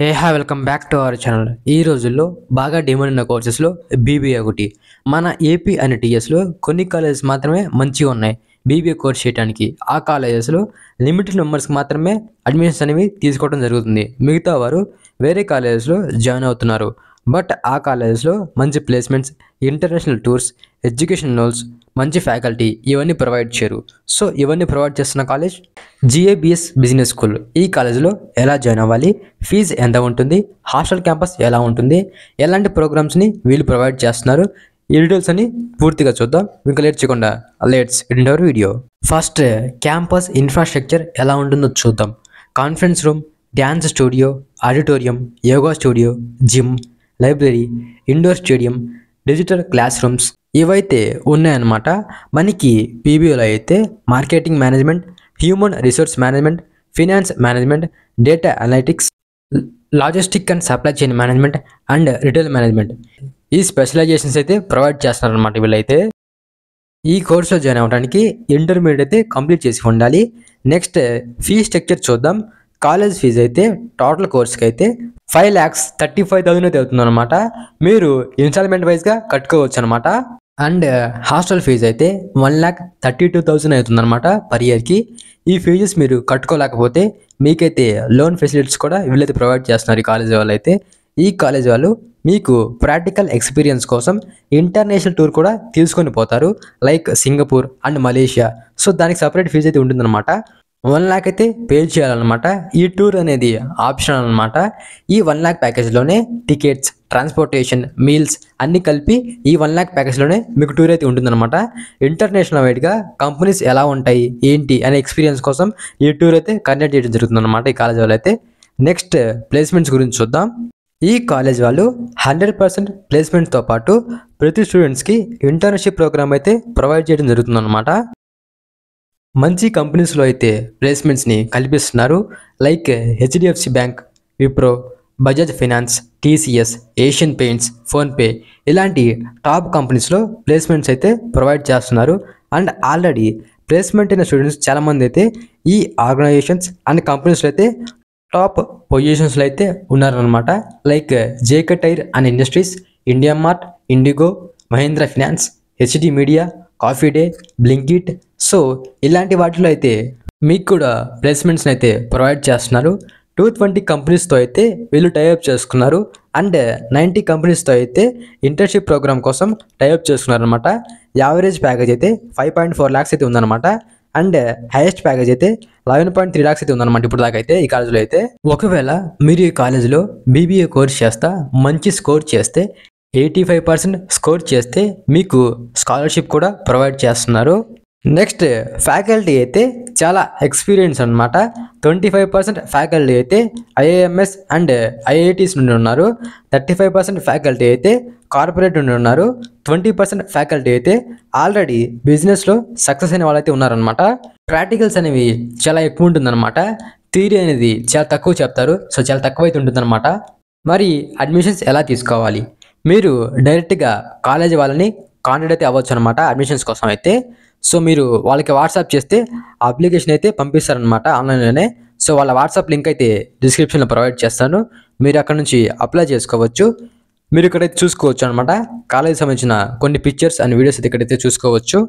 Welcome back to our channel. ఈ రోజుల్లో బాగా డిమాండ్ ఉన్న కోర్సెస్లో బీబీఏ ఒకటి. మన ఏపీ అనే టీఎస్లో కొన్ని కాలేజెస్ మాత్రమే మంచిగా ఉన్నాయి బీబీఏ కోర్స్ చేయడానికి. ఆ కాలేజెస్లో లిమిటెడ్ మెంబర్స్కి మాత్రమే అడ్మిషన్స్ అనేవి తీసుకోవడం జరుగుతుంది. మిగతా వారు వేరే కాలేజెస్లో జాయిన్ అవుతున్నారు. బట్ ఆ కాలేజెస్లో మంచి placements, international tours, education loans, మంచి ఫ్యాకల్టీ ఇవన్నీ ప్రొవైడ్ చేయరు. సో ఇవన్నీ ప్రొవైడ్ చేస్తున్న కాలేజ్ జిఏబిఎస్ బిజినెస్ స్కూల్. ఈ కాలేజ్లో ఎలా జాయిన్ అవ్వాలి, ఫీజు ఎంత ఉంటుంది, హాస్టల్ క్యాంపస్ ఎలా ఉంటుంది, ఎలాంటి ప్రోగ్రామ్స్ని వీళ్ళు ప్రొవైడ్ చేస్తున్నారు, ఈ డీటెయిల్స్ అని పూర్తిగా చూద్దాం. ఇంకా లేట్ చేయకుండా let's get into our video. First campus infrastructure ఎలా ఉంటుందో చూద్దాం. Conference room, dance studio, auditorium, yoga studio, gym, library, indoor stadium, digital classrooms ఇవైతే ఉన్నాయన్నమాట. మనకి పీబీఓలో అయితే marketing management, human resource management, finance management, data analytics, logistic and supply chain management and retail management ఈ specialisations అయితే provide చేస్తున్నారన్నమాట. వీళ్ళైతే ఈ కోర్సులో జాయిన్ అవ్వడానికి ఇంటర్మీడియట్ అయితే కంప్లీట్ చేసి ఉండాలి. నెక్స్ట్ ఫీ స్ట్రక్చర్ చూద్దాం. కాలేజ్ ఫీజు అయితే టోటల్ కోర్స్కి అయితే 5,35,000 అయితే అవుతుంది అనమాట. మీరు ఇన్స్టాల్మెంట్ వైజ్గా కట్టుకోవచ్చు అనమాట. అండ్ హాస్టల్ ఫీజు అయితే 1,32,000 అవుతుంది అనమాట పర్ ఇయర్కి. ఈ ఫీజెస్ మీరు కట్టుకోలేకపోతే మీకైతే లోన్ ఫెసిలిటీస్ కూడా వీళ్ళైతే ప్రొవైడ్ చేస్తున్నారు ఈ కాలేజ్ వాళ్ళు అయితే. ఈ కాలేజ్ వాళ్ళు మీకు ప్రాక్టికల్ ఎక్స్పీరియన్స్ కోసం ఇంటర్నేషనల్ టూర్ కూడా తీసుకొని పోతారు, like Singapore and Malaysia. So దానికి సపరేట్ ఫీజు అయితే ఉంటుందన్నమాట. 1 lakh అయితే పే చేయాలన్నమాట. ఈ టూర్ అనేది ఆప్షనల్ అనమాట. ఈ 1 lakh ప్యాకేజ్లోనే టికెట్స్, ట్రాన్స్పోర్టేషన్, మీల్స్ అన్నీ కలిపి ఈ 1 lakh ప్యాకేజ్లోనే మీకు టూర్ అయితే ఉంటుందన్నమాట. ఇంటర్నేషనల్ వైడ్గా కంపెనీస్ ఎలా ఉంటాయి ఏంటి అనే ఎక్స్పీరియన్స్ కోసం ఈ టూర్ అయితే కండక్ట్ చేయడం జరుగుతుందన్నమాట ఈ కాలేజ్ వాళ్ళు అయితే. నెక్స్ట్ ప్లేస్మెంట్స్ గురించి చూద్దాం. ఈ కాలేజ్ వాళ్ళు 100% ప్లేస్మెంట్తో పాటు ప్రతి స్టూడెంట్స్కి ఇంటర్న్షిప్ ప్రోగ్రామ్ అయితే ప్రొవైడ్ చేయడం జరుగుతుందన్నమాట. మంచి కంపెనీస్లో అయితే ప్లేస్మెంట్స్ని కల్పిస్తున్నారు, like HDFC bank, Wipro, Bajaj finance, TCS, Asian paints, PhonePe ఇలాంటి టాప్ కంపెనీస్లో ప్లేస్మెంట్స్ అయితే ప్రొవైడ్ చేస్తున్నారు. అండ్ ఆల్రెడీ ప్లేస్మెంట్ అయిన స్టూడెంట్స్ చాలామంది అయితే ఈ ఆర్గనైజేషన్స్ అండ్ కంపెనీస్లో అయితే టాప్ పొజిషన్స్లో అయితే ఉన్నారనమాట. Like JK tyre and industries, India Mart, IndiGo, Mahindra Finance, HD media, Coffee Day, Blinkit. So ఇలాంటి వాటిలో అయితే మీకు కూడా ప్లేస్మెంట్స్ని అయితే ప్రొవైడ్ చేస్తున్నారు. 220 కంపెనీస్తో అయితే వీళ్ళు టైఅప్ చేసుకున్నారు. అండ్ 90 కంపెనీస్తో అయితే ఇంటర్న్షిప్ ప్రోగ్రామ్ కోసం టైఅప్ చేసుకున్నారు అనమాట. యావరేజ్ ప్యాకేజ్ అయితే 5.4 lakhs అయితే ఉందన్నమాట. అండ్ హైయెస్ట్ ప్యాకేజ్ అయితే 11.3 lakhs అయితే ఉందన్నమాట ఇప్పుడు దాకా అయితే ఈ కాలేజ్లో అయితే. ఒకవేళ మీరు ఈ కాలేజీలో బీబీఏ కోర్స్ చేస్తా మంచి స్కోర్ చేస్తే 85% స్కోర్ చేస్తే మీకు స్కాలర్షిప్ కూడా ప్రొవైడ్ చేస్తున్నారు. నెక్స్ట్ ఫ్యాకల్టీ అయితే చాలా ఎక్స్పీరియన్స్ అనమాట. 25% ఫ్యాకల్టీ అయితే ఐఏఎంఎస్ అండ్ ఐఐటీస్ నుండి ఉన్నారు. 35% ఫ్యాకల్టీ అయితే కార్పొరేట్ నుండి ఉన్నారు. 20% ఫ్యాకల్టీ అయితే ఆల్రెడీ బిజినెస్లో సక్సెస్ అయిన వాళ్ళైతే ఉన్నారనమాట. ప్రాక్టికల్స్ అనేవి చాలా ఎక్కువ ఉంటుందన్నమాట. థియరీ అనేది చాలా తక్కువ చెప్తారు. సో చాలా తక్కువ అయితే ఉంటుందన్నమాట. మరి అడ్మిషన్స్ ఎలా తీసుకోవాలి? మీరు డైరెక్ట్గా కాలేజ్ వాళ్ళని కాంటాక్ట్ అయితే అవ్వచ్చు అనమాట అడ్మిషన్స్ కోసం అయితే. సో మీరు వాళ్ళకి వాట్సాప్ చేస్తే అప్లికేషన్ అయితే పంపిస్తారనమాట ఆన్లైన్లోనే. సో వాళ్ళ వాట్సాప్ లింక్ అయితే డిస్క్రిప్షన్లో ప్రొవైడ్ చేస్తాను. మీరు అక్కడ నుంచి అప్లై చేసుకోవచ్చు. మీరు ఇక్కడైతే చూసుకోవచ్చు అనమాట. కాలేజీకి సంబంధించిన కొన్ని పిక్చర్స్ అండ్ వీడియోస్ అయితే ఇక్కడైతే చూసుకోవచ్చు.